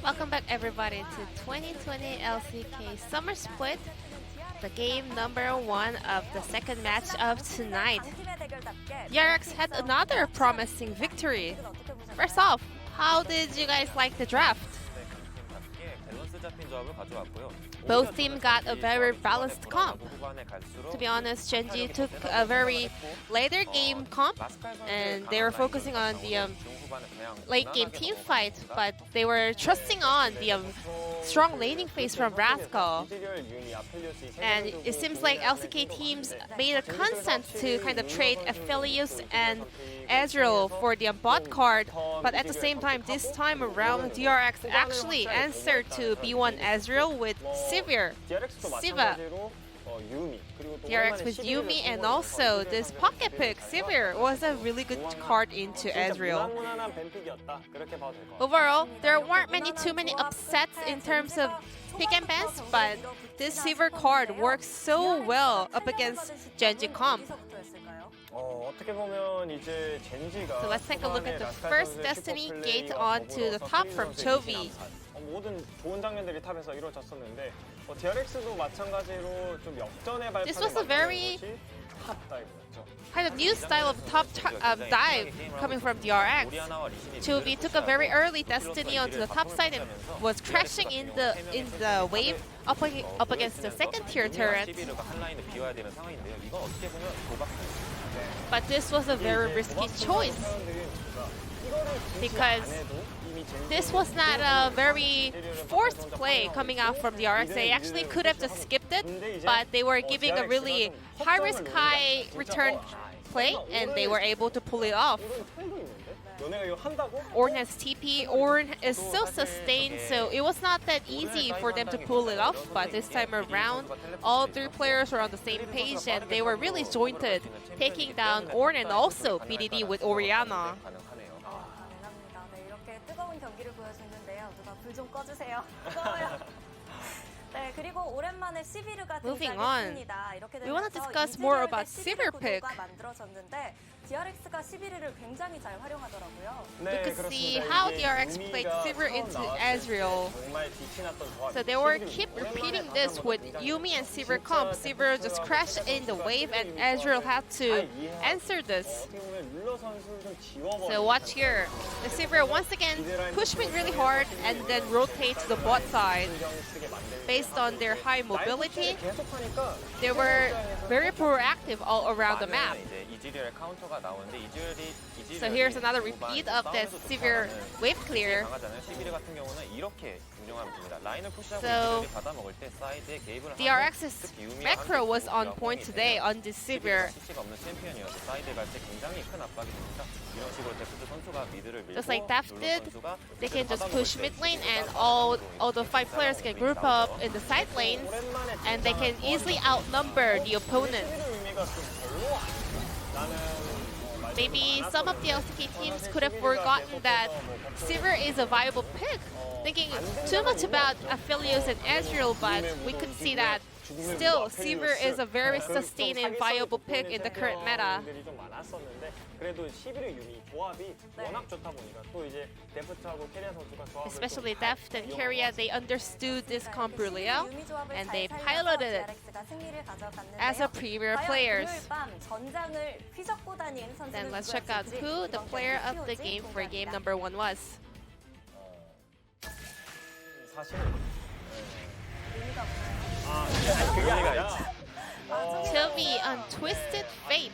Welcome back everybody to 2020 LCK Summer Split, the game number 1 of the second match of tonight. DRX had another promising victory. First off, how did you guys like the draft? Both teams got a very balanced comp. To be honest, Gen.G took a very later game comp and they were focusing on the late game team fight, but they were trusting on the strong laning phase from Rascal. And it seems like LCK teams made a consent to kind of trade Aphelios and Ezreal for the bot card, but at the same time, this time around, DRX actually answered to B1 Ezreal with Siva DRX with Yumi, and also this pocket pick, Siva, was a really good card into Ezreal. Overall, there weren't too many upsets in terms of pick and bans, but this Siva card works so well up against Gen.G comp. So let's take a look at the first Destiny gate onto the top from Chovy. 모든 좋은 장면들이 탑에서 이루어졌었는데 DRX도 마찬가지로 좀 역전의 발판을 This was a very 탑 다이브였죠. kind of new style of top dive coming from DRX. Chovy took a very early Destiny onto the top side and was crashing in the wave up against the second tier turret. But this was a very risky choice because this was not a very forced play coming out from the DRX. They actually could have just skipped it, but they were giving a really high-risk, high-return play, and they were able to pull it off. Ornn has TP. Ornn is so sustained, so it was not that easy for them to pull it off, but this time around, all three players were on the same page, and they were really jointed, taking down Ornn and also BDD with Orianna. 뜨거운 경기를 보여줬는데요. 누가 불 좀 꺼주세요. 뜨거워요. 네, 그리고 오랜만에 시비르가 등장했습니다. 이렇게 되면서 시비르 구도가 만들어졌는데 DRX가 시비르를 굉장히 잘 활용하더라고요. You could see how DRX played Siva into Ezreal. So they were keep repeating this with Yumi and Siva comp. Siva just crashed in the wave and Ezreal had to answer this. So watch here. The Siva once again push mid really hard and then rotate to the bot side. Based on their high mobility, they were very proactive all around the map. So here's another repeat of that severe wave clear. So DRX's macro was on point today on this severe. Just like Deft did, they can just push mid lane and all the 5 players can group up in the side lanes and they can easily outnumber the opponent. Maybe some of the LCK teams could have forgotten that Siva is a viable pick, thinking too much about Aphelios and Ezreal, but we could see that still Siva is a very sustained and viable pick in the current meta. Especially Deft and Keria, they understood this comp really well, and they piloted it as a premier players. Then let's check out who the player of the game for game number 1 was. Chovy on Twisted Fate.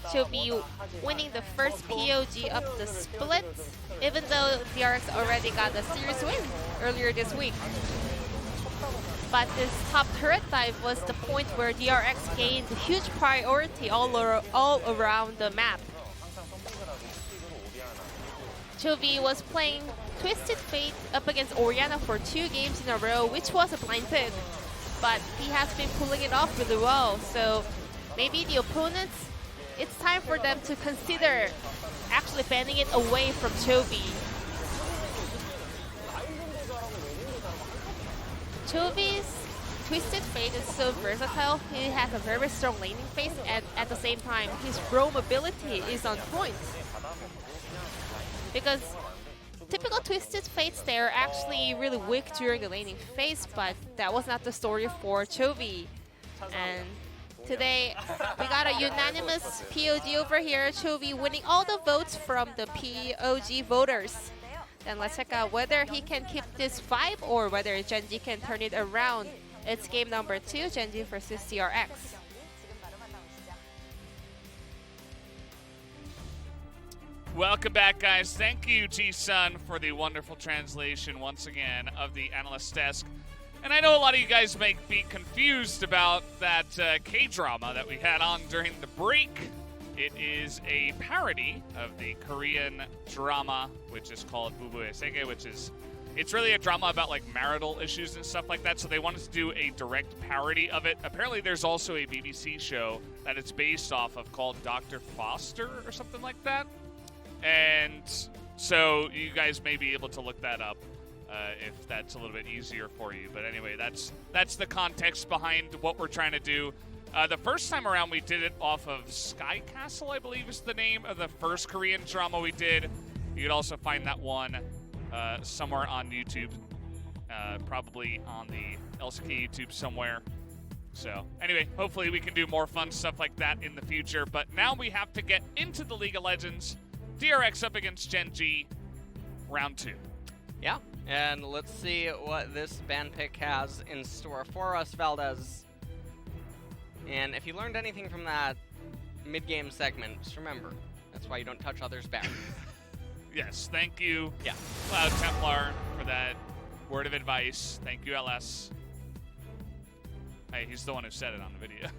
Chovy winning the first POG of the split, even though DRX already got a serious win earlier this week. But this top turret dive was the point where DRX gained huge priority all around the map. Chovy was playing Twisted Fate up against Orianna for 2 games in a row, which was a blind pick. But he has been pulling it off really well, so maybe the opponents, it's time for them to consider actually banning it away from Chovy. Chovy's Twisted Fate is so versatile. He has a very strong laning phase, and at the same time, his roam ability is on point. Because typical Twisted Fates, they're actually really weak during the laning phase, but that was not the story for Chovy. And today, we got a unanimous POG over here, Chovy winning all the votes from the POG voters. Then let's check out whether he can keep this vibe or whether Gen.G can turn it around. It's game number 2, Gen.G versus DRX. Welcome back, guys. Thank you, G-Sun, for the wonderful translation once again of the analyst desk. And I know a lot of you guys may be confused about that K-drama that we had on during the break. It is a parody of the Korean drama, which is called Bubuye Sege, which is, it's really a drama about like marital issues and stuff like that. So they wanted to do a direct parody of it. Apparently there's also a BBC show that it's based off of called Dr. Foster or something like that. And so you guys may be able to look that up if that's a little bit easier for you. But anyway, that's the context behind what we're trying to do. The first time around, we did it off of Sky Castle, I believe is the name of the first Korean drama we did. You could also find that one somewhere on YouTube, probably on the LCK YouTube somewhere. So anyway, hopefully we can do more fun stuff like that in the future. But now we have to get into the League of Legends. DRX up against Gen.G, round 2. Yeah, and let's see what this ban pick has in store for us, Valdez. And if you learned anything from that mid-game segment, just remember, that's why you don't touch others' boundaries. Yes, thank you, Yeah. Cloud Templar, for that word of advice. Thank you, LS. Hey, he's the one who said it on the video.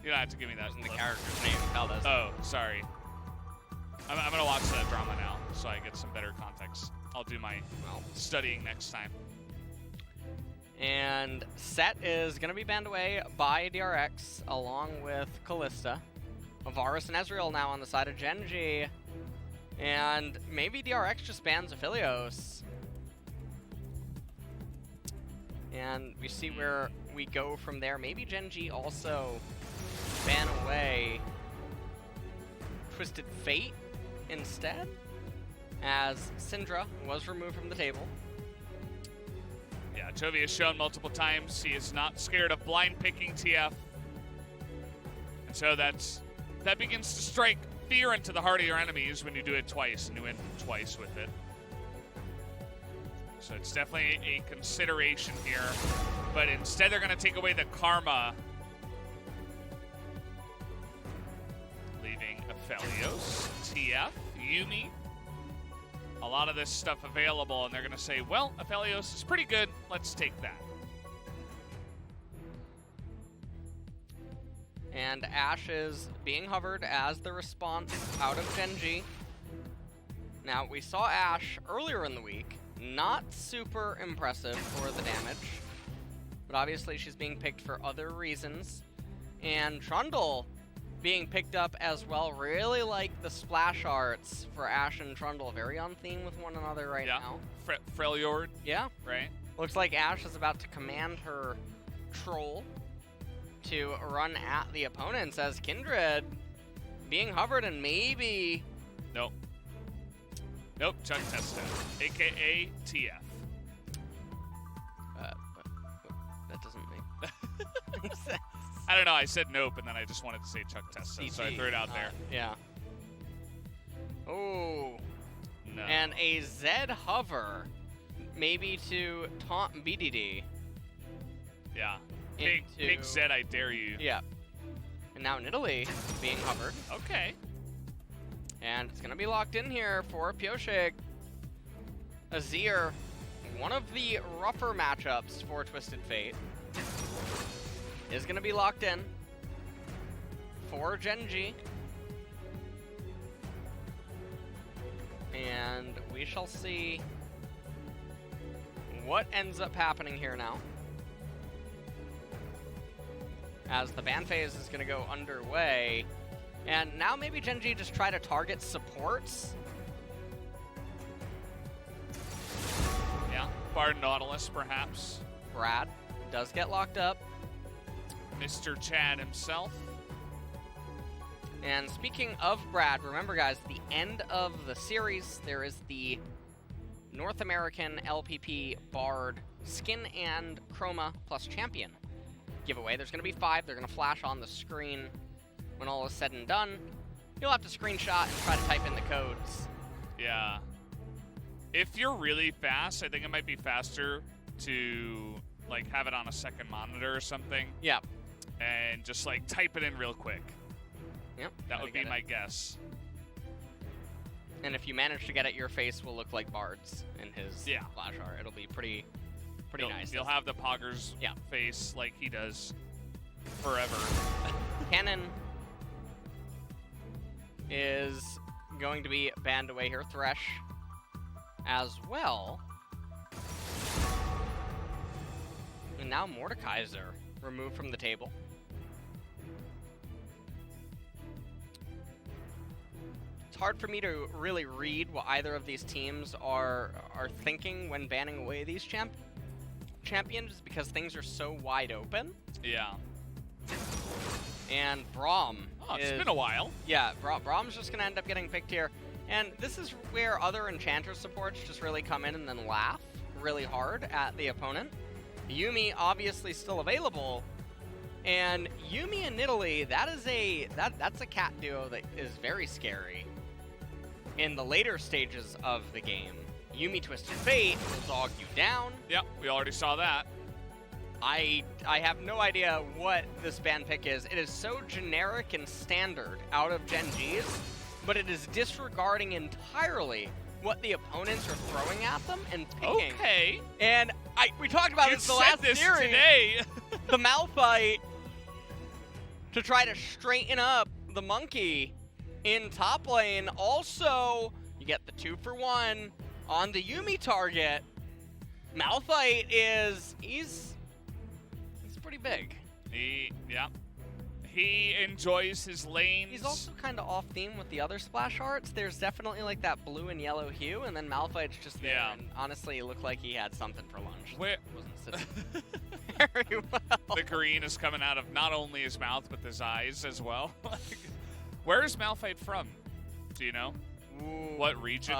You don't have to give me that. Wasn't the character's name, Valdez. Oh, sorry. I'm going to watch that drama now so I get some better context. I'll do my studying next time. And Set is going to be banned away by DRX along with Kalista. Varus and Ezreal now on the side of Gen.G. And maybe DRX just bans Aphelios. And we see where we go from there. Maybe Gen.G also ban away Twisted Fate instead, as Syndra was removed from the table. Yeah, Chovy has shown multiple times he is not scared of blind picking TF. And so that begins to strike fear into the heart of your enemies when you do it twice, and you win twice with it. So it's definitely a consideration here. But instead they're going to take away the Karma, leaving Aphelios, TF, Yumi. A lot of this stuff available, and they're going to say, well, Aphelios is pretty good. Let's take that. And Ashe is being hovered as the response out of Gen.G. Now, we saw Ashe earlier in the week. Not super impressive for the damage. But obviously she's being picked for other reasons. And Trundle being picked up as well. Really like the splash arts for Ashe and Trundle. Very on theme with one another right now. Freljord. Yeah. Right. Looks like Ashe is about to command her troll to run at the opponents as Kindred being hovered and maybe... Nope. Nope, Chuck Testa, a.k.a. TF. That doesn't make sense. I don't know, I said nope, and then I just wanted to say Chuck Testa, so I threw it out there. Yeah. Oh. No. And a Zed hover, maybe to taunt BDD. Yeah. Big Zed, I dare you. Yeah. And now Nidalee being hovered. Okay. And it's going to be locked in here for Pyoshik. Azir, one of the rougher matchups for Twisted Fate, is going to be locked in for Gen.G. And we shall see what ends up happening here now, as the ban phase is going to go underway. And now maybe Gen.G just try to target supports. Yeah, Bard Nautilus perhaps. Brad does get locked up. Mr. Chad himself. And speaking of Brad, remember guys, the end of the series, there is the North American LPP Bard Skin and Chroma plus Champion giveaway. There's going to be 5. They're going to flash on the screen when all is said and done. You'll have to screenshot and try to type in the codes. Yeah. If you're really fast, I think it might be faster to like have it on a second monitor or something. Yeah. And just like type it in real quick. Yep. That would be my guess. And if you manage to get it, your face will look like Bard's in his flash art. It'll be pretty nice. You'll have the Pogger's face like he does forever. Cannon is going to be banned away here. Thresh as well. And now Mordekaiser removed from the table. It's hard for me to really read what either of these teams are thinking when banning away these champions because things are so wide open. Yeah. And Braum. Oh, it's been a while. Yeah, Braum's just going to end up getting picked here. And this is where other Enchanter supports just really come in and then laugh really hard at the opponent. Yuumi obviously still available. And Yuumi and Nidalee, that's a cat duo that is very scary. In the later stages of the game, Yuumi Twisted Fate will dog you down. Yep, we already saw that. I have no idea what this ban pick is. It is so generic and standard out of Gen.G's, but it is disregarding entirely what the opponents are throwing at them and picking. Okay. And we talked about this the last series today. The Malphite to try to straighten up the monkey in top lane. Also, you get the 2-for-1 on the Yuumi target. Malphite he's pretty big. He enjoys his lanes. He's also kind of off theme with the other splash arts. There's definitely like that blue and yellow hue, and then Malphite's just there. And honestly, it looked like he had something for lunch. Where wasn't sitting very well. The green is coming out of not only his mouth but his eyes as well. Where is Malphite from? Do you know? Ooh, what region?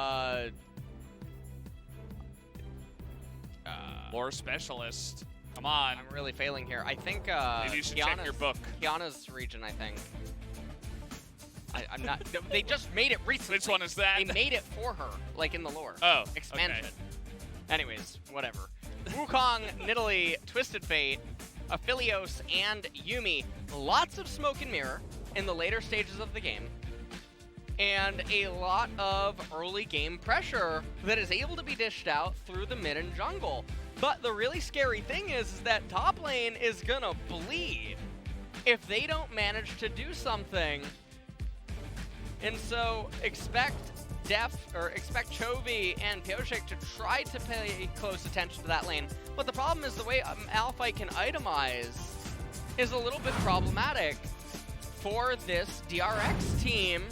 Lore specialist. Come on. I'm really failing here. I think maybe you should check your book. Kiana's region, I think. I'm not. They just made it recently. Which one is that? They made it for her, like in the lore. Oh, expansion. Okay. Anyways, whatever. Wukong, Nidalee, Twisted Fate, Aphelios, and Yuumi. Lots of smoke and mirror in the later stages of the game. And a lot of early game pressure that is able to be dished out through the mid and jungle. But the really scary thing is that top lane is gonna bleed if they don't manage to do something. And so expect Chovy and Pioshik to try to pay close attention to that lane. But the problem is the way Malphite can itemize is a little bit problematic for this DRX team.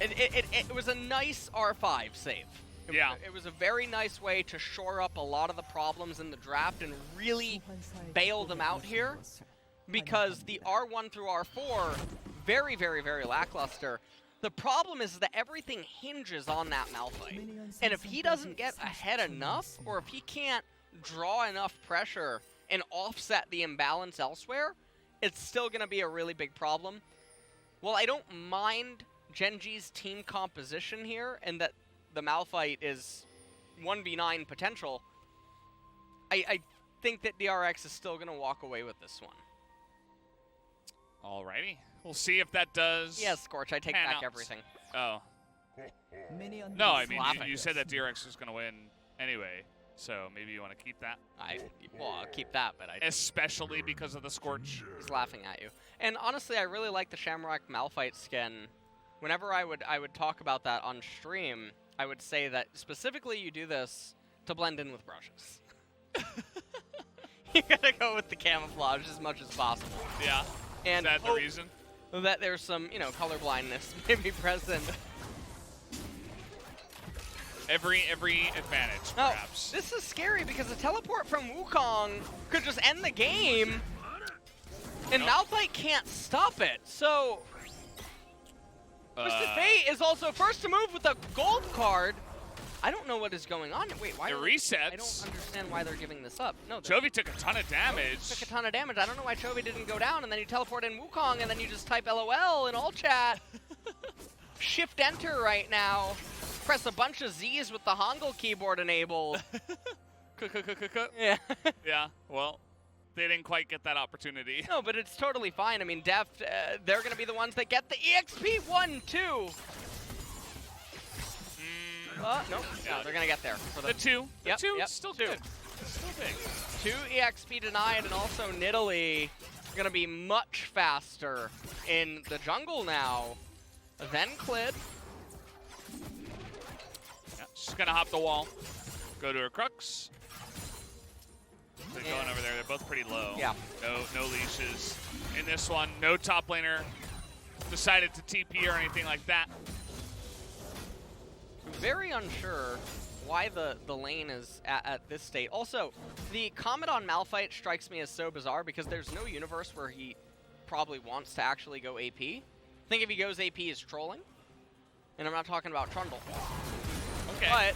It was a nice R5 save. It was a very nice way to shore up a lot of the problems in the draft and really bail them out here, because the R1 through R4, very, very, very lackluster. The problem is that everything hinges on that Malphite. And if he doesn't get ahead enough, or if he can't draw enough pressure and offset the imbalance elsewhere, it's still going to be a really big problem. Well, I don't mind Gen.G's team composition here, and that the Malphite is 1v9 potential. I think that DRX is still going to walk away with this one. Alrighty. We'll see if that does. Yes, Scorch, I take back everything. Oh. No, I mean, you said that DRX was going to win anyway, so maybe you want to keep that? Well, I'll keep that, but especially because of the Scorch. He's laughing at you. And honestly, I really like the Shamrock Malphite skin. Whenever I would talk about that on stream, I would say that specifically you do this to blend in with brushes. You gotta go with the camouflage as much as possible. Yeah. And is that the reason? That there's some, color blindness maybe present. Every advantage, perhaps. This is scary because a teleport from Wukong could just end the game. And Malphite can't stop it, so... Twisted Fate is also first to move with a gold card. I don't know what is going on. Wait, why? It resets. I don't understand why they're giving this up. No, Chovy took a ton of damage. Took a ton of damage. I don't know why Chovy didn't go down, and then you teleport in Wukong, and then you just type LOL in all chat. Shift Enter right now. Press a bunch of Z's with the Hangul keyboard enabled. Yeah. Yeah, well, they didn't quite get that opportunity. No, but it's totally fine. I mean, Deft, they're going to be the ones that get the EXP 1-2. No, Yeah, they're going to get there. For the 2. The Yep, 2, yep, still 2. good. Still big. 2 EXP denied, and also Nidalee going to be much faster in the jungle now. Then Clid. Yeah, she's going to hop the wall. Go to her Crux. They're going over there. They're both pretty low. Yeah. No leashes. In this one, no top laner decided to TP or anything like that. Very unsure why the lane is at this state. Also, the comment on Malphite strikes me as so bizarre because there's no universe where he probably wants to actually go AP. I think if he goes AP, he's trolling. And I'm not talking about Trundle. Okay. But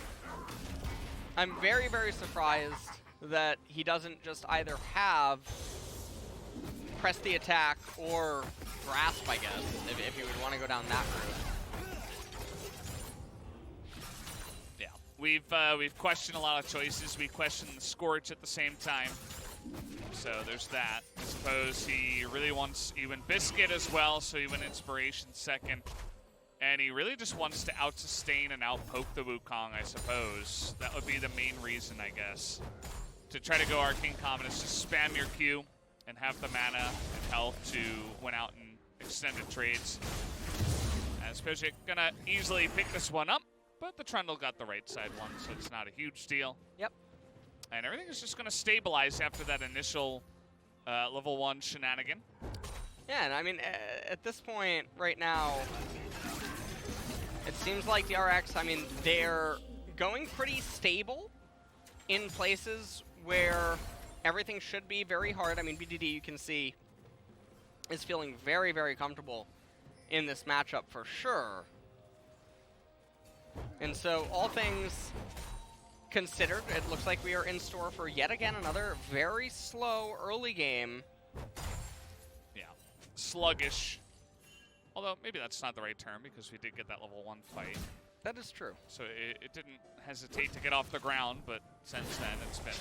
I'm very, very surprised that he doesn't just either have press the attack or grasp, I guess, if he would want to go down that route. We've questioned a lot of choices. We questioned the Scorch at the same time. So there's that. I suppose he really wants, he went Biscuit as well, so he went Inspiration second. And he really just wants to out-sustain and out-poke the Wukong, I suppose. That would be the main reason, I guess. To try to go Arcane Covenant, just spam your Q and have the mana and health to win out in extended trades. As Pioshik gonna easily pick this one up. But the Trundle got the right side one, so it's not a huge deal. Yep. And everything is just going to stabilize after that initial level 1 shenanigan. Yeah, and I mean, at this point right now, it seems like DRX, I mean, they're going pretty stable in places where everything should be very hard. I mean, BDD, you can see, is feeling very, very comfortable in this matchup for sure. And so, all things considered, it looks like we are in store for yet again another very slow early game. Yeah, sluggish. Although, maybe that's not the right term because we did get that level 1 fight. That is true. So it didn't hesitate to get off the ground, but since then it's been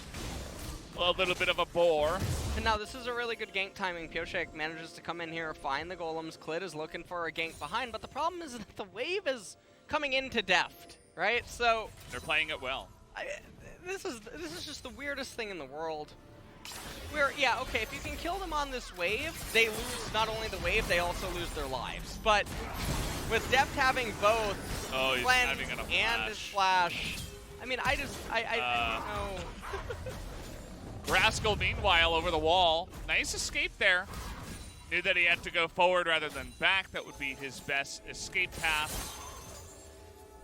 a little bit of a bore. And now this is a really good gank timing. Pioshik manages to come in here, find the golems. Clid is looking for a gank behind, but the problem is that the wave is coming into Deft, right? So they're playing it well. This is just the weirdest thing in the world. Where, yeah, okay, if you can kill them on this wave, they lose not only the wave, they also lose their lives. But with Deft having both cleanse and his flash, I mean, I don't know. Rascal, meanwhile, over the wall. Nice escape there. Knew that he had to go forward rather than back. That would be his best escape path.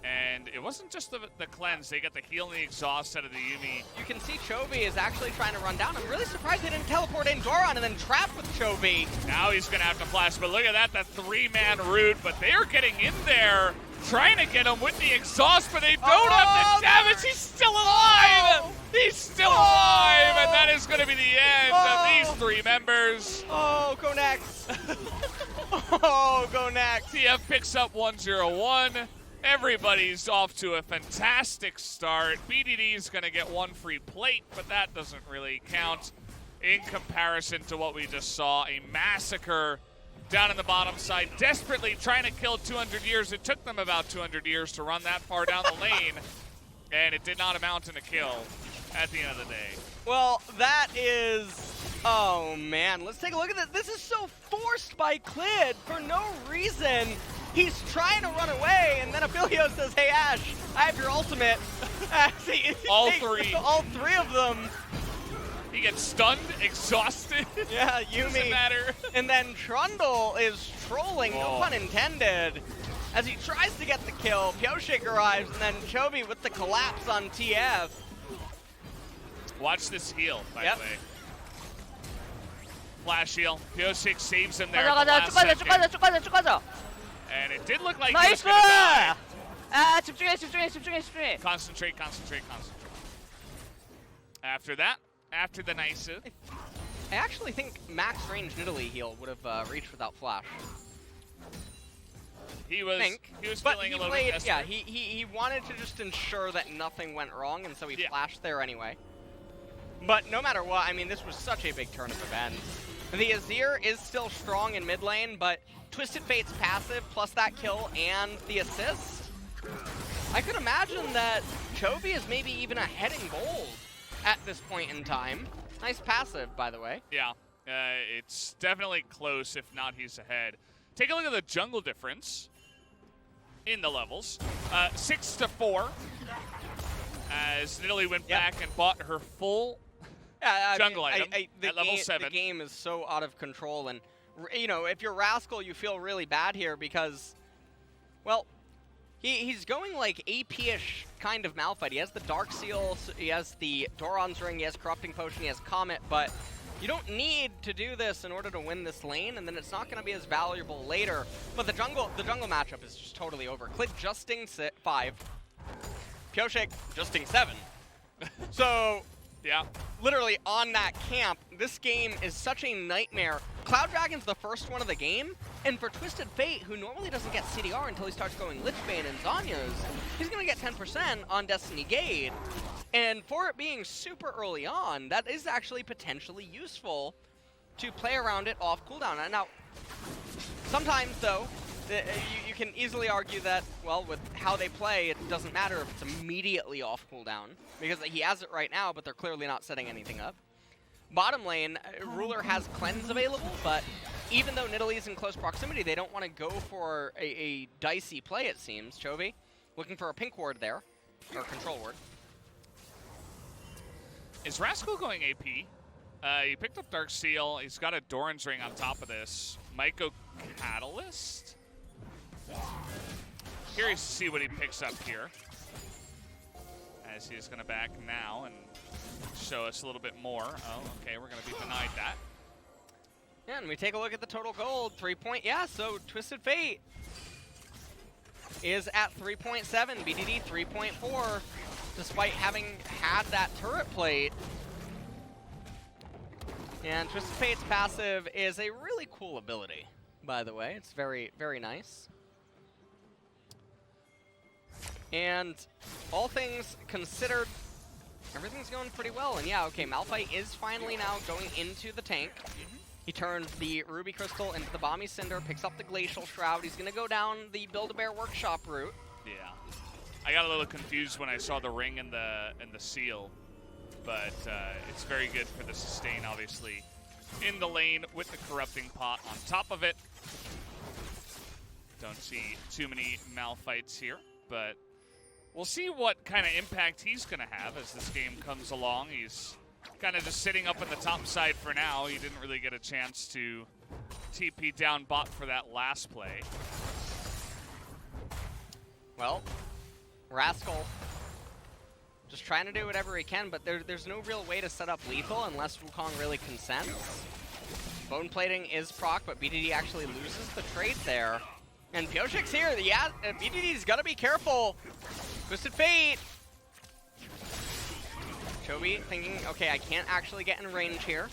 And it wasn't just the cleanse. They got the heal and the exhaust out of the Yuumi. You can see Chovy is actually trying to run down. I'm really surprised they didn't teleport in Doron and then trap with Chovy. Now he's going to have to flash. But look at that 3-man root. But they are getting in there, trying to get him with the exhaust. But they don't have the damage. He's still alive. He's still alive. And that is going to be the end of these 3 members. Oh, go next. Oh, go next. TF picks up 101. Everybody's off to a fantastic start. BDD is going to get 1 free plate, but that doesn't really count in comparison to what we just saw. A massacre down in the bottom side, desperately trying to kill 200 years. It took them about 200 years to run that far down the lane, and it did not amount in a kill at the end of the day. Well, that is... Oh, man. Let's take a look at this. This is so forced by Clid for no reason. He's trying to run away, and then Abilio says, hey, Ash, I have your ultimate. All 3. All 3 of them. He gets stunned, exhausted. Yeah, Yuumi. Doesn't matter. And then Trundle is trolling, no pun intended. As he tries to get the kill, Pioshik arrives, and then Chovy with the collapse on TF. Watch this heal, by the way. Flash heal. Pyosik saves him there 가자 at the 가자 last 쭉 가자 쭉 second. 가자 쭉 가자 쭉 가자. And it did look like he was 나이스! going to die. 아 집중해 집중해 집중해 집중해. Concentrate, concentrate, concentrate. After that, after the nice. I actually think max range Nidalee heal would have reached without flash. He was But feeling he a little played, bit yeah, desperate. he wanted to just ensure that nothing went wrong, and so he Yeah. flashed there anyway. But no matter what, I mean, this was such a big turn of events. The Azir is still strong in mid lane, but Twisted Fate's passive plus that kill and the assist, I could imagine that Chovy is maybe even ahead in gold at this point in time. Nice passive, by the way. Yeah, it's definitely close, if not he's ahead. Take a look at the jungle difference in the levels. 6-4, as Nidalee went back and bought her full jungle item at level 7. The game is so out of control, and you know, if you're Rascal, you feel really bad here because, well, he's going like AP-ish kind of Malphite. He has the Dark Seal, he has the Doran's Ring, he has Corrupting Potion, he has Comet, but you don't need to do this in order to win this lane, and then it's not going to be as valuable later. But the jungle matchup is just totally over. Click Justing 5, Pyosik Justing 7. So, yeah, literally on that camp, this game is such a nightmare. Cloud Dragon's the first one of the game, and for Twisted Fate, who normally doesn't get CDR until he starts going Lichbane and Zanya's, he's going to get 10% on Destiny Gate. And for it being super early on, that is actually potentially useful to play around it off cooldown. Now, sometimes though, you can easily argue that, well, with how they play, it doesn't matter if it's immediately off cooldown, because he has it right now, but they're clearly not setting anything up. Bottom lane, Ruler has Cleanse available, but even though Nidalee's in close proximity, they don't want to go for a dicey play, it seems. Chovy looking for a pink ward there, or control ward. Is Rascal going AP? He picked up Dark Seal. He's got a Doran's Ring on top of this. Might go Catalyst? Curious to see what he picks up here, as he's going to back now and show us a little bit more. Oh, okay, we're going to be denied that. Yeah, and we take a look at the total gold. 3 point, yeah, so Twisted Fate is at 3.7, BDD 3.4, despite having had that turret plate. And Twisted Fate's passive is a really cool ability, by the way. It's very, very nice. And all things considered, everything's going pretty well. And yeah, okay, Malphite is finally now going into the tank. He turned the Ruby Crystal into the Balmy Cinder, picks up the Glacial Shroud. He's going to go down the Build-A-Bear Workshop route. Yeah. I got a little confused when I saw the ring and the seal, but it's very good for the sustain, obviously, in the lane with the Corrupting Pot on top of it. Don't see too many Malphites here, but we'll see what kind of impact he's going to have as this game comes along. He's kind of just sitting up in the top side for now. He didn't really get a chance to TP down bot for that last play. Well, Rascal just trying to do whatever he can, but there's no real way to set up lethal unless Wukong really consents. Bone plating is proc, but BDD actually loses the trade there. And Pyoshik's here. Yeah, BDD's got to be careful. Twisted Fate. Chovy thinking, okay, I can't actually get in range here.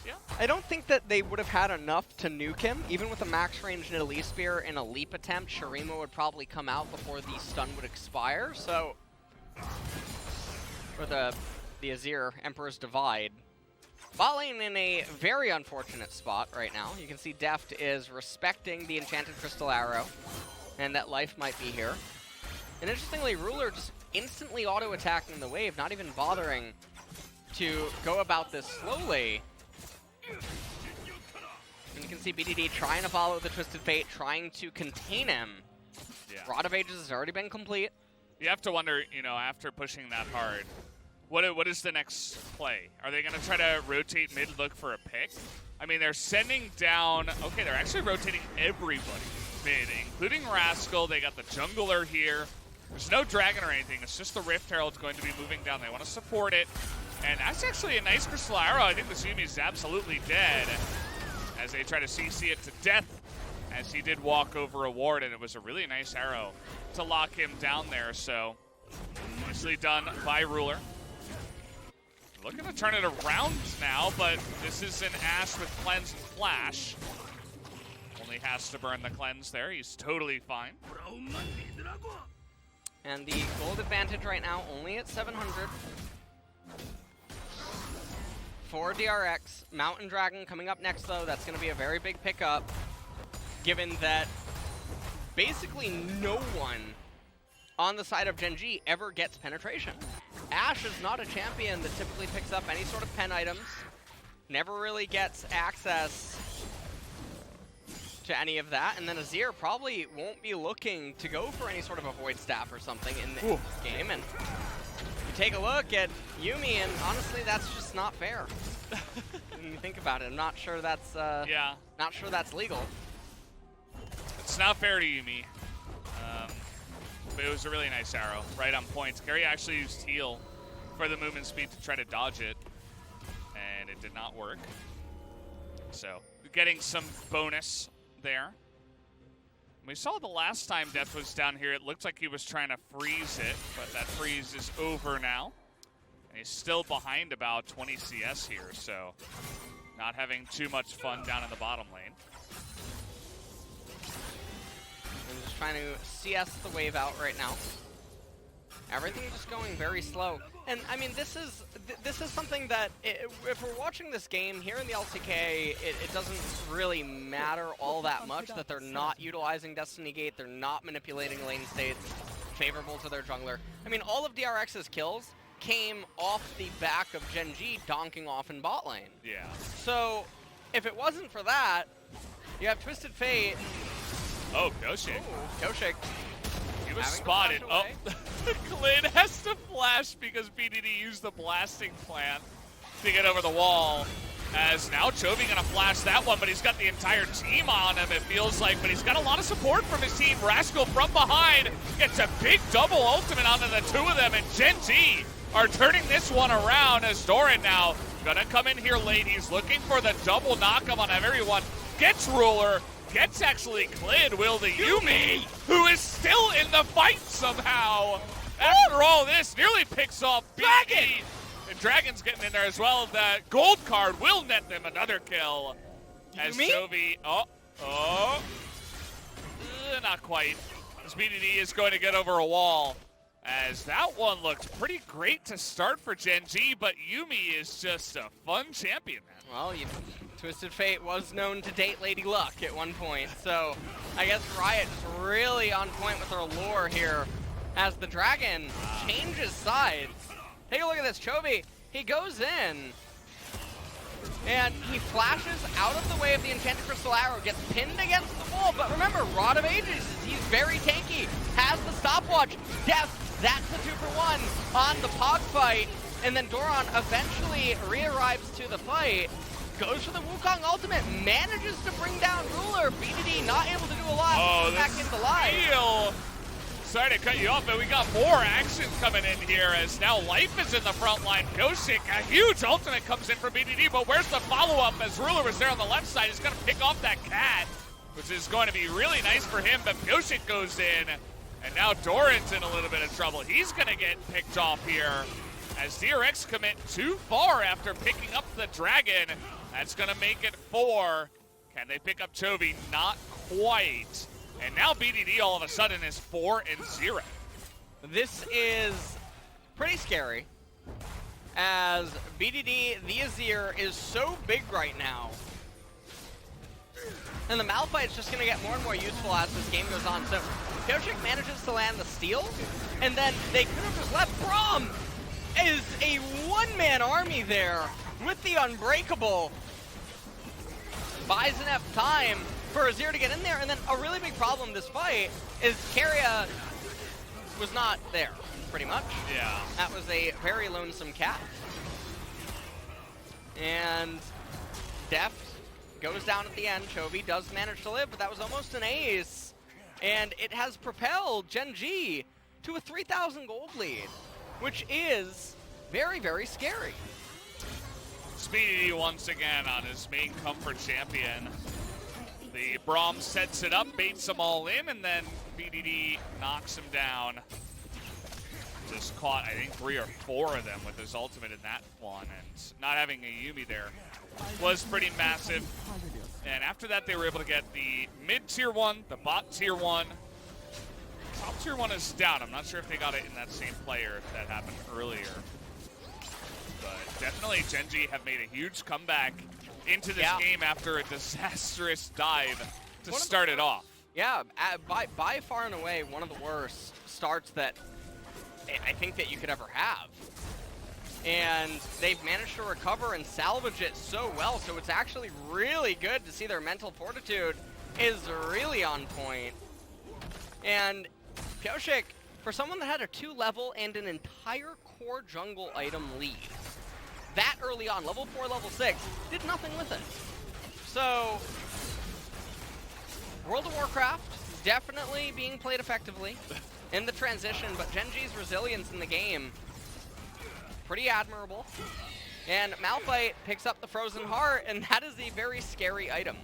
Yeah. I don't think that they would have had enough to nuke him. Even with a max range Nidalee Spear and a leap attempt, Shurima would probably come out before the stun would expire. So, for the Azir, Emperor's Divide. Bot lane in a very unfortunate spot right now. You can see Deft is respecting the Enchanted Crystal Arrow, and that life might be here. And interestingly, Ruler just instantly auto-attacking the wave, not even bothering to go about this slowly. And you can see BDD trying to follow the Twisted Fate, trying to contain him. Yeah. Rod of Ages has already been complete. You have to wonder, you know, after pushing that hard, what is the next play? Are they going to try to rotate mid, look for a pick? I mean, they're sending down... Okay, they're actually rotating everybody mid, including Rascal. They got the jungler here. There's no dragon or anything. It's just the Rift Herald's going to be moving down. They want to support it. And that's actually a nice crystal arrow. I think the Yumi is absolutely dead as they try to CC it to death, as he did walk over a ward, and it was a really nice arrow to lock him down there. So nicely done by Ruler. Looking to turn it around now, but this is an Ashe with cleanse and flash. Only has to burn the cleanse there. He's totally fine. And the gold advantage right now only at 700. For DRX, Mountain Dragon coming up next though. That's going to be a very big pickup, given that basically no one on the side of Gen.G ever gets penetration. Ashe is not a champion that typically picks up any sort of pen items, never really gets access to any of that, and then Azir probably won't be looking to go for any sort of a Void Staff or something in this game. And you take a look at Yumi, and honestly, that's just not fair. When you think about it, I'm not sure that's not sure that's legal. It's not fair to Yumi. But it was a really nice arrow, right on point. Carry actually used heal for the movement speed to try to dodge it, and it did not work. So, getting some bonus there. We saw the last time Death was down here, it looked like he was trying to freeze it, but that freeze is over now. And he's still behind about 20 CS here, so not having too much fun down in the bottom lane. I'm just trying to CS the wave out right now. Everything's just going very slow. And I mean, this is something that if we're watching this game here in the LCK, it doesn't really matter all that much that they're not utilizing Destiny Gate, they're not manipulating lane states favorable to their jungler. I mean, all of DRX's kills came off the back of Gen.G donking off in bot lane. Yeah. So if it wasn't for that, you have Twisted Fate. Oh, Koshik. Koshik. He was spotted. Oh, Clint has to flash because BDD used the blasting plant to get over the wall. As now Chovy gonna flash that one, but he's got the entire team on him, it feels like. But he's got a lot of support from his team. Rascal from behind gets a big double ultimate onto the two of them, and Gen.G are turning this one around as Doran now gonna come in here late. He's looking for the double knockup on everyone. Gets Ruler. Gets actually Clid, will the Yumi, who is still in the fight somehow. After all this, nearly picks off BDD. And Dragon's getting in there as well. The gold card will net them another kill. As Chovy, not quite. As BDD is going to get over a wall. As that one looked pretty great to start for Gen.G, but Yumi is just a fun champion, man. Well, Twisted Fate was known to date Lady Luck at one point, so I guess Riot is really on point with her lore here as the Dragon changes sides. Take a look at this, Chovy. He goes in, and he flashes out of the way of the Enchanted Crystal Arrow, gets pinned against the wall, but remember, Rod of Ages, he's very tanky, has the stopwatch. Death, that's the 2-for-1 on the Pog fight, and then Doran eventually re-arrives to the fight. Goes for the Wukong ultimate, manages to bring down Ruler. BDD not able to do a lot. Back into life. Sorry to cut you off, but we got more action coming in here as now Life is in the front line. Koshik, a huge ultimate comes in for BDD, but where's the follow-up as Ruler was there on the left side? He's going to pick off that cat, which is going to be really nice for him, but Koshik goes in, and now Doran's in a little bit of trouble. He's going to get picked off here as DRX commit too far after picking up the Dragon. That's going to make it 4. Can they pick up Chovy? Not quite. And now BDD all of a sudden is 4-0. This is pretty scary, as BDD, the Azir, is so big right now. And the Malphite is just going to get more and more useful as this game goes on. So Koshik manages to land the steal, and then they could have just left. Braum is a one-man army there with the Unbreakable. Buys enough time for Azir to get in there, and then a really big problem this fight is Keria was not there, pretty much. Yeah. That was a very lonesome cat. And Deft goes down at the end. Chovy does manage to live, but that was almost an ace. And it has propelled Gen.G to a 3,000 gold lead, which is very, very scary. Speedy once again on his main comfort champion. The Braum sets it up, baits them all in, and then BDD knocks him down. Just caught, I think, 3 or 4 of them with his ultimate in that one, and not having a Yuumi there was pretty massive. And after that, they were able to get the mid tier 1, the bot tier 1. Top tier 1 is down. I'm not sure if they got it in that same player if that happened earlier. But definitely Gen.G have made a huge comeback into this game after a disastrous dive to start it off. Yeah, by far and away one of the worst starts that I think that you could ever have. And they've managed to recover and salvage it so well, so it's actually really good to see their mental fortitude is really on point. And Pioshik, for someone that had a 2-level and an entire core jungle item lead, that early on, level 4, level 6, did nothing with it. So, World of Warcraft definitely being played effectively in the transition, but Gen.G's resilience in the game, pretty admirable. And Malphite picks up the Frozen Heart, and that is a very scary item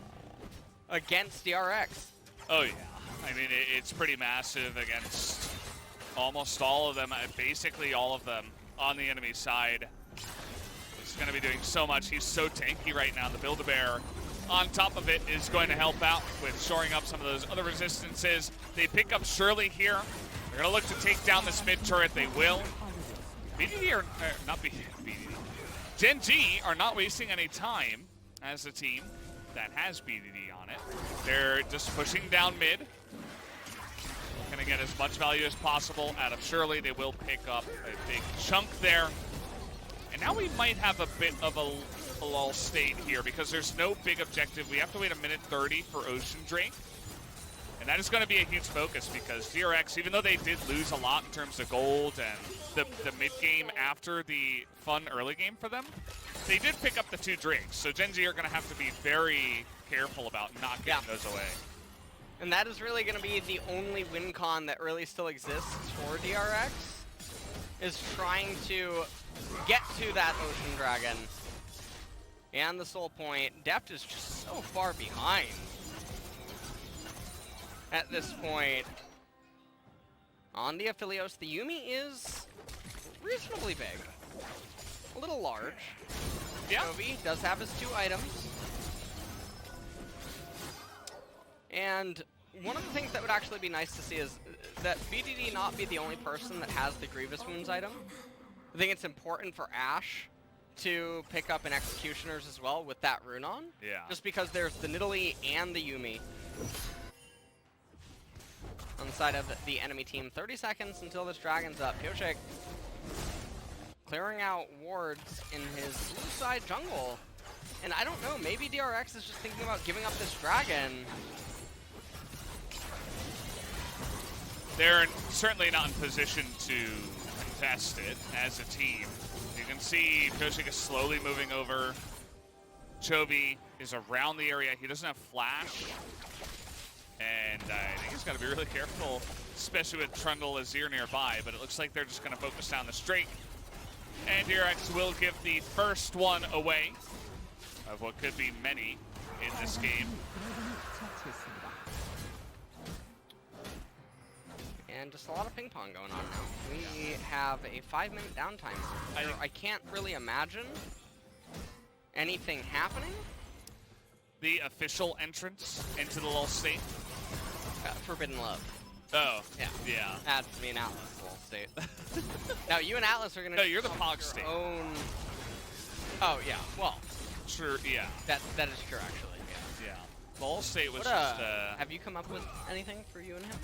against DRX. Oh yeah, I mean, it's pretty massive against almost all of them, basically all of them on the enemy side. He's going to be doing so much. He's so tanky right now. The Build-A-Bear on top of it is going to help out with shoring up some of those other resistances. They pick up Shirley here. They're going to look to take down this mid turret. They will. BDD are not BDD. Gen.G are not wasting any time as a team that has BDD on it. They're just pushing down mid. Going to get as much value as possible out of Shirley. They will pick up a big chunk there. And now we might have a bit of a lull state here because there's no big objective. We have to wait 1:30 for Ocean Drake. And that is going to be a huge focus because DRX, even though they did lose a lot in terms of gold and the mid-game after the fun early game for them, they did pick up the 2 drakes. So Gen.G are going to have to be very careful about not getting those away. And that is really going to be the only win con that really still exists for DRX, is trying to get to that Ocean Dragon and the Soul Point. Deft is just so far behind at this point. On the Aphelios, the Yuumi is reasonably big. A little large. Yeah. Toby does have his 2 items. And one of the things that would actually be nice to see is that BDD not be the only person that has the Grievous Wounds item. I think it's important for Ashe to pick up an Executioner's as well with that rune on. Yeah. Just because there's the Nidalee and the Yuumi on the side of the enemy team. 30 seconds until this dragon's up. Pioshik clearing out wards in his blue side jungle. And I don't know, maybe DRX is just thinking about giving up this dragon. They're certainly not in position to contest it as a team. You can see Pioshik is slowly moving over. Chovy is around the area. He doesn't have flash. And I think he's got to be really careful, especially with Trundle Azir nearby. But it looks like they're just going to focus down the Drake. And DRX will give the first one away of what could be many in this game. And just a lot of ping pong going on now. We have a 5-minute downtime. I can't really imagine anything happening. The official entrance into the lull state. Forbidden Love. Oh, Yeah. yeah. That's me and Atlas, lull state. Now you and Atlas are gonna. No, you're the Pog state. Own. Oh yeah. Well, True, yeah. that is true actually. Yeah. Yeah. The lull state was What, just... have you come up with anything for you and him?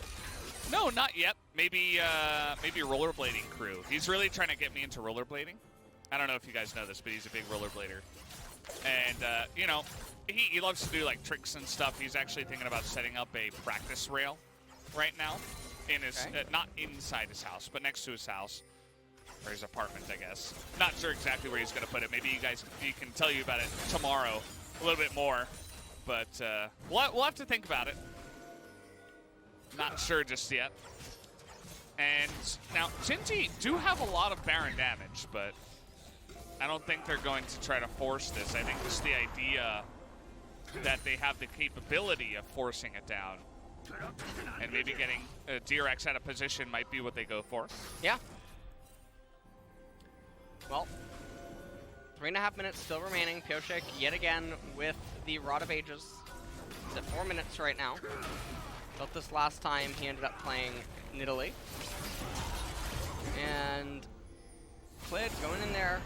No, not yet. Maybe maybe a rollerblading crew. He's really trying to get me into rollerblading. I don't know if you guys know this, but he's a big rollerblader. And, you know, he loves to do, like, tricks and stuff. He's actually thinking about setting up a practice rail right now. In his, not inside his house, but next to his house. Or his apartment, I guess. Not sure exactly where he's going to put it. Maybe he can tell you about it tomorrow a little bit more. But we'll have to think about it. Not sure just yet. And now, Gen.G do have a lot of Baron damage, but I don't think they're going to try to force this. I think just the idea that they have the capability of forcing it down and maybe getting DRX out of position might be what they go for. Yeah. Well, 3.5 minutes still remaining. Pioshek yet again with the Rod of Ages. He's at 4 minutes right now. But this last time he ended up playing Nidalee. And Clid going in there,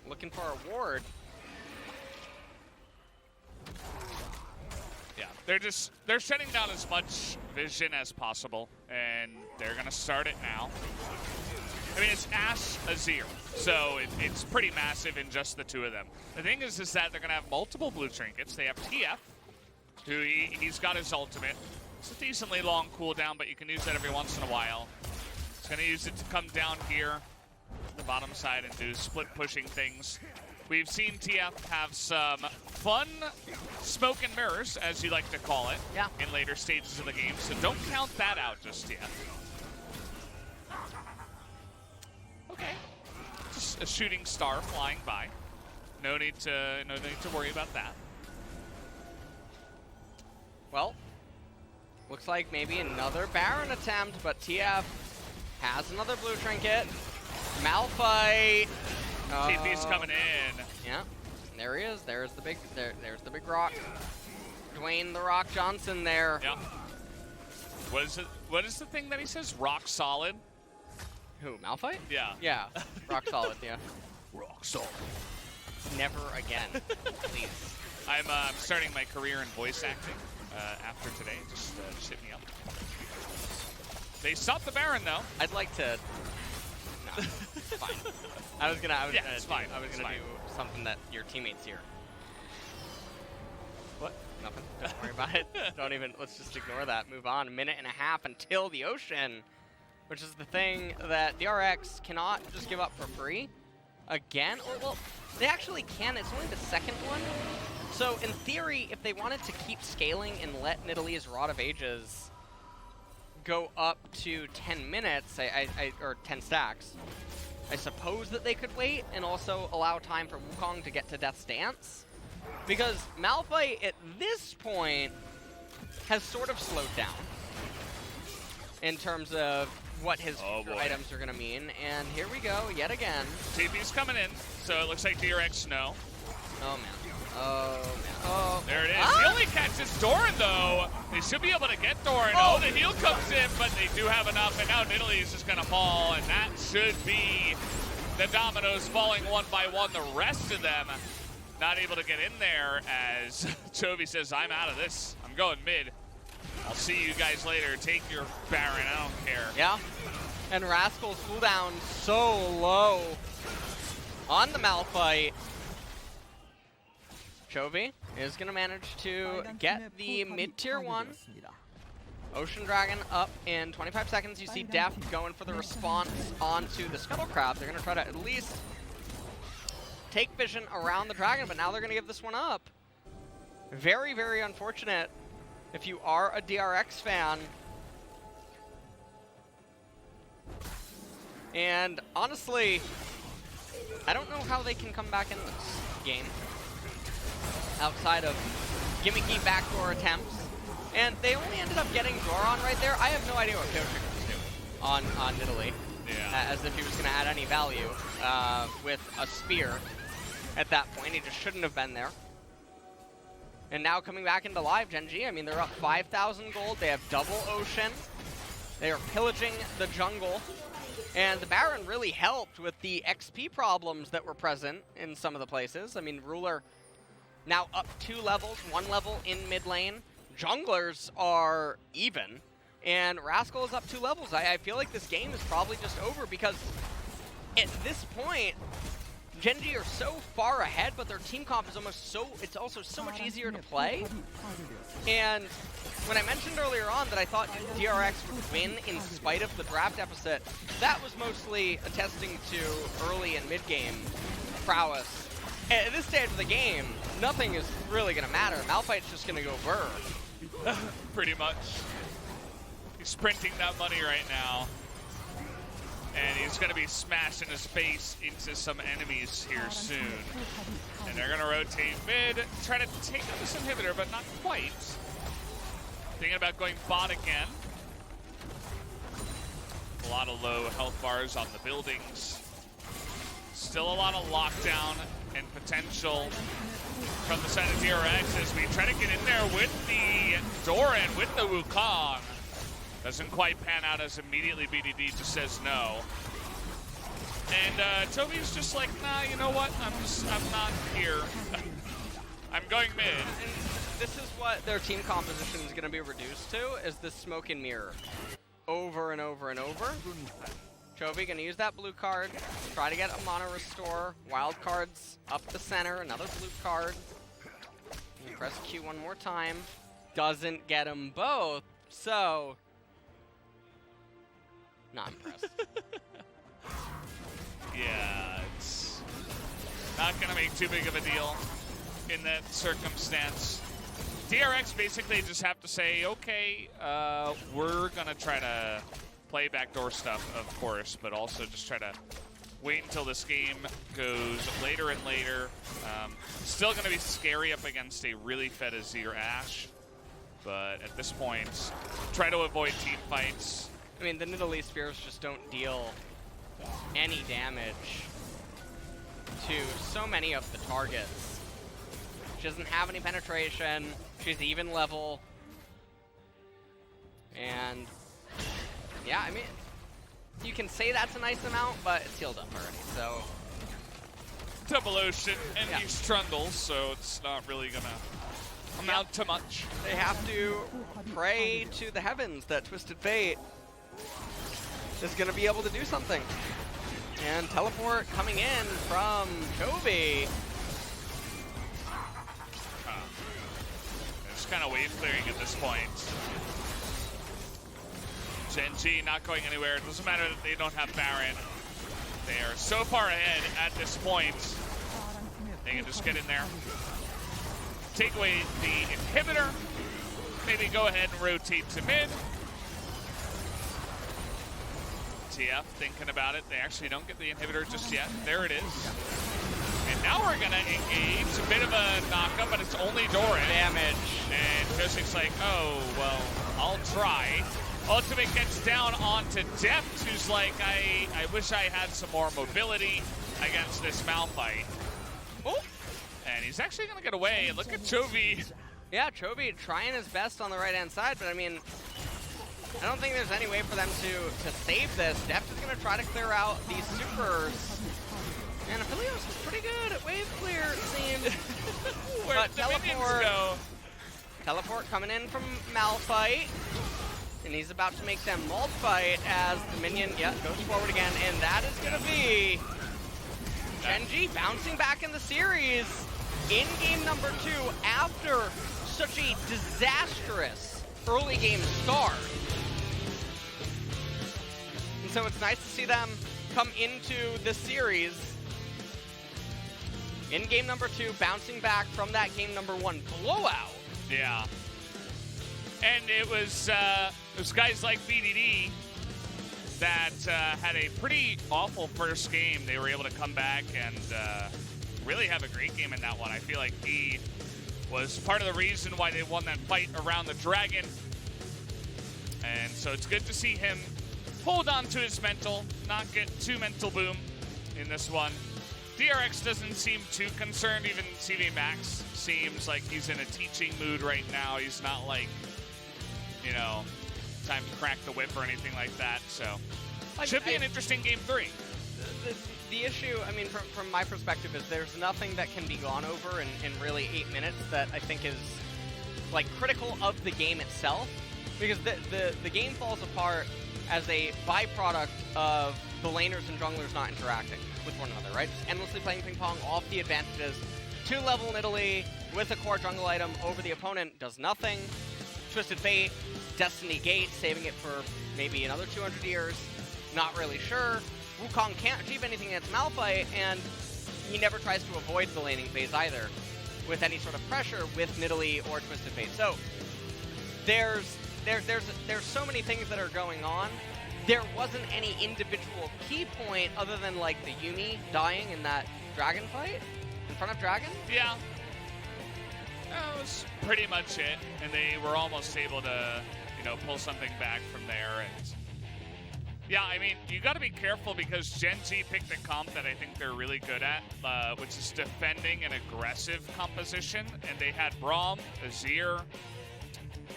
looking for a ward. Yeah, they're shutting down as much vision as possible, and they're gonna start it now. I mean, it's Ashe Azir, so it's pretty massive in just the two of them. The thing is that they're gonna have multiple blue trinkets. They have TF, who he's got his ultimate. It's a decently long cooldown, but you can use that every once in a while. He's gonna use it to come down here, the bottom side, and do split pushing things. We've seen TF have some fun smoke and mirrors, as you like to call it, in later stages of the game, so don't count that out just yet. Okay, just a shooting star flying by. No need to worry about that. Well, looks like maybe another Baron attempt, but TF has another blue trinket. Malphite. TP's coming in. Yeah, there he is. There's the big rock. Dwayne the Rock Johnson there. Yeah. What is the thing that he says? Rock solid. Who, Malphite? Yeah. Yeah, rock solid. Yeah. Rock solid. Never again, please. I'm starting my career in voice acting after today. Just hit me up. They stopped the Baron though. I'd like to. No, it's fine. I was gonna do something that your teammates hear. What? Nothing. Don't worry about it. Let's just ignore that. Move on. 1.5 minutes until the ocean, which is the thing that DRX cannot just give up for free. Again? Or, well, they actually can. It's only the second one. So, in theory, if they wanted to keep scaling and let Nidalee's Rod of Ages go up to 10 minutes, or 10 stacks, I suppose that they could wait and also allow time for Wukong to get to Death's Dance. Because Malphite, at this point, has sort of slowed down in terms of what his future items are going to mean. And here we go, yet again. TP's coming in, so it looks like DRX no. Oh, man. Oh, man. Oh. There it is. He only catches Doran, though. They should be able to get Doran. Oh, the heal comes in, but they do have enough. And now Nidalee is just going to fall, and that should be the dominoes falling one by one. The rest of them not able to get in there as Chovy says, I'm out of this. I'm going mid. I'll see you guys later. Take your Baron. I don't care. Yeah. And Rascal's cooldown so low on the Malphite. Chovy is going to manage to get the mid-tier 1. Ocean Dragon up in 25 seconds. You see Def going for the response onto the Scuttle Crab. They're going to try to at least take vision around the Dragon, but now they're going to give this one up. Very, very unfortunate if you are a DRX fan. And honestly, I don't know how they can come back in this game outside of gimmicky backdoor attempts. And they only ended up getting Doran right there. I have no idea what Pioshek was doing on Nidalee. Yeah. As if he was going to add any value with a spear at that point. He just shouldn't have been there. And now coming back into live, Gen.G, I mean, they're up 5,000 gold. They have double Ocean. They are pillaging the jungle. And the Baron really helped with the XP problems that were present in some of the places. I mean, Ruler now up 2 levels, 1 level in mid lane. Junglers are even, and Rascal is up 2 levels. I feel like this game is probably just over because at this point, Gen.G are so far ahead, but their team comp is it's also so much easier to play. And when I mentioned earlier on that I thought DRX would win in spite of the draft deficit, that was mostly attesting to early and mid-game prowess. At this stage of the game, nothing is really going to matter. Malphite's just going to go burr. Pretty much. He's printing that money right now. And he's going to be smashing his face into some enemies here soon. And they're going to rotate mid, try to take out this inhibitor, but not quite. Thinking about going bot again. A lot of low health bars on the buildings. Still a lot of lockdown and potential from the side of DRX as we try to get in there with the Doran, with the Wukong. Doesn't quite pan out as immediately BDD just says no. And Toby's just like, nah, you know what? I'm not here. I'm going mid. And this is what their team composition is going to be reduced to, is this smoke and mirror. Over and over and over. Chovy gonna use that blue card, try to get a mana restore. Wild cards up the center, another blue card. You press Q one more time. Doesn't get them both, so not impressed. Yeah, it's not gonna make too big of a deal in that circumstance. DRX basically just have to say, okay, we're gonna try to play backdoor stuff, of course, but also just try to wait until this game goes later and later. Still going to be scary up against a really fed Azir Ashe, but at this point, try to avoid team fights. I mean, the Nidalee Spears just don't deal any damage to so many of the targets. She doesn't have any penetration, she's even level, and yeah, I mean, you can say that's a nice amount, but it's healed up already, so. Double Ocean and these trundles, so it's not really gonna amount to much. They have to pray to the heavens that Twisted Fate is gonna be able to do something. And teleport coming in from Chovy. It's kind of wave clearing at this point. Gen.G not going anywhere. It doesn't matter that they don't have Baron. They are so far ahead at this point. They can just get in there, take away the inhibitor, maybe go ahead and rotate to mid. TF thinking about it. They actually don't get the inhibitor just yet. There it is. And now we're gonna engage. A bit of a knockup, but it's only Doran. Damage. And Josik's like, oh, well, I'll try. Ultimate gets down onto Deft, who's like, I wish I had some more mobility against this Malphite. Oh! And he's actually going to get away. Look at Chovy. Yeah, Chovy trying his best on the right-hand side, but I mean, I don't think there's any way for them to save this. Deft is going to try to clear out these supers. And Aphelios is pretty good at wave clear, it seemed. But teleport coming in from Malphite. And he's about to make them multi-fight as the minion, goes forward again. And that is going to be Gen.G bouncing back in the series in game number 2 after such a disastrous early game start. And so it's nice to see them come into the series in game number 2, bouncing back from that game number 1 blowout. Yeah. And it was guys like BDD that had a pretty awful first game. They were able to come back and really have a great game in that one. I feel like he was part of the reason why they won that fight around the dragon. And so it's good to see him hold on to his mental, not get too mental boom in this one. DRX doesn't seem too concerned. Even CV Max seems like he's in a teaching mood right now. He's not like, you know, time to crack the whip or anything like that. So should be an interesting game 3. The issue, I mean, from my perspective, is there's nothing that can be gone over in really 8 minutes that I think is like critical of the game itself, because the game falls apart as a byproduct of the laners and junglers not interacting with one another, right? Just endlessly playing ping pong off the advantages. 2-level Nidalee with a core jungle item over the opponent does nothing. Twisted Fate, Destiny Gate, saving it for maybe another 200 years. Not really sure. Wukong can't achieve anything against Malphite, and he never tries to avoid the laning phase either with any sort of pressure with Nidalee or Twisted Fate. So there's so many things that are going on there wasn't any individual key point other than like the Yumi dying in that dragon fight in front of Dragon. Yeah. That was pretty much it, and they were almost able to, you know, pull something back from there. And yeah, I mean, you got to be careful because Gen.G picked a comp that I think they're really good at, which is defending an aggressive composition. And they had Braum, Azir,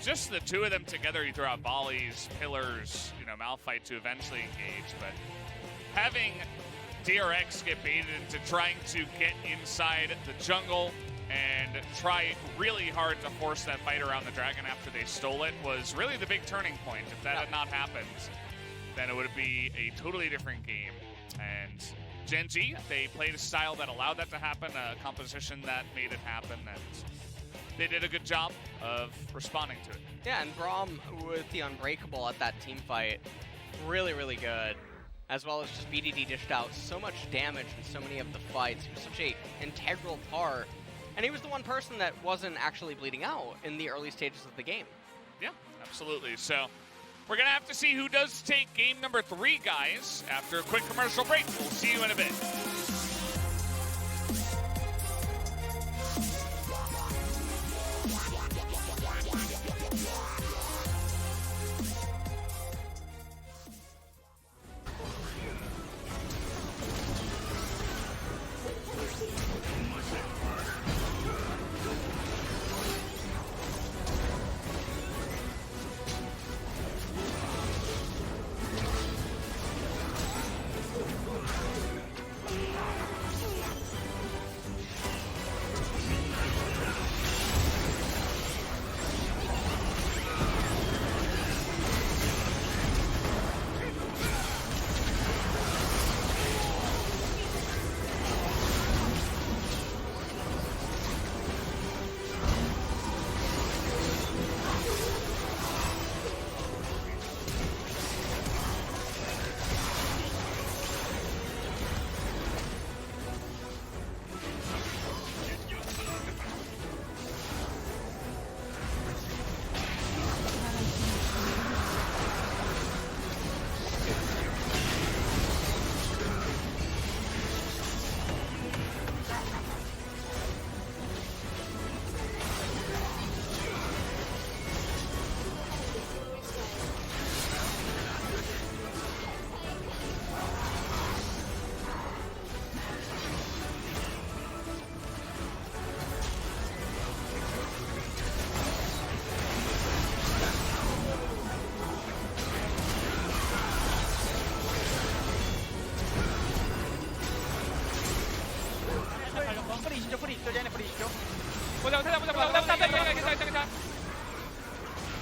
just the two of them together. You throw out volleys, pillars, you know, Malphite to eventually engage. But having DRX get baited into trying to get inside the jungle and try really hard to force that fight around the dragon after they stole it was really the big turning point. If that had not happened, then it would be a totally different game. And Gen.G, they played a style that allowed that to happen, a composition that made it happen, and they did a good job of responding to it. Yeah, and Braum with the Unbreakable at that team fight, really, really good. As well as just BDD dished out so much damage in so many of the fights. He was such an integral part. And he was the one person that wasn't actually bleeding out in the early stages of the game. Yeah, absolutely. So we're going to have to see who does take game number 3, guys. After a quick commercial break, we'll see you in a bit. 보자.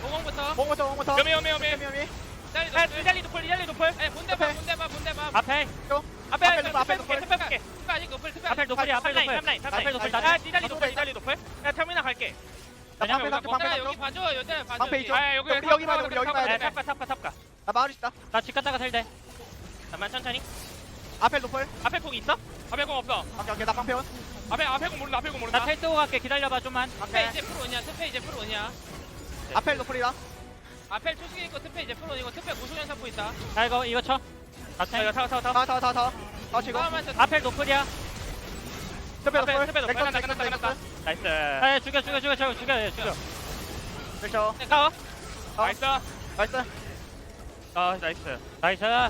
보공부터. 봉부터 요미. 이달리 노플. 본대 봐. 앞에 노플 갈게. 아직 노플. 앞에 노플이야. 앞에 노플. 이달리 노플. 야, 터미널 갈게. 여기 봐줘. 여기 봐줘. 방패 있죠? 여기 봐야 돼, 우리 여기 봐야 돼. 탑가. 나 마을 있다. 나 집 갔다가 살대. 잠만 천천히. 앞에 노플. 앞에 공 있어? 앞에 공 없어. 오케이 나 방패원. 앞에 공 모른다. 나 텔 뜨고 갈게. 기다려봐 좀만. 오케이. 특패 이제 프로 오냐. 앞에 노플이다. 앞에 초식이 있고 특패 이제 프로 오니고 특패 무수년 사포 있다. 아 이거 쳐. 아, 이거 타워. 더 치고. 앞에 노플이야. 스페 노플. 스페 노플. 끝났다. 나이스. 아 죽여. 그렇죠. 가워. 나이스. 나이스.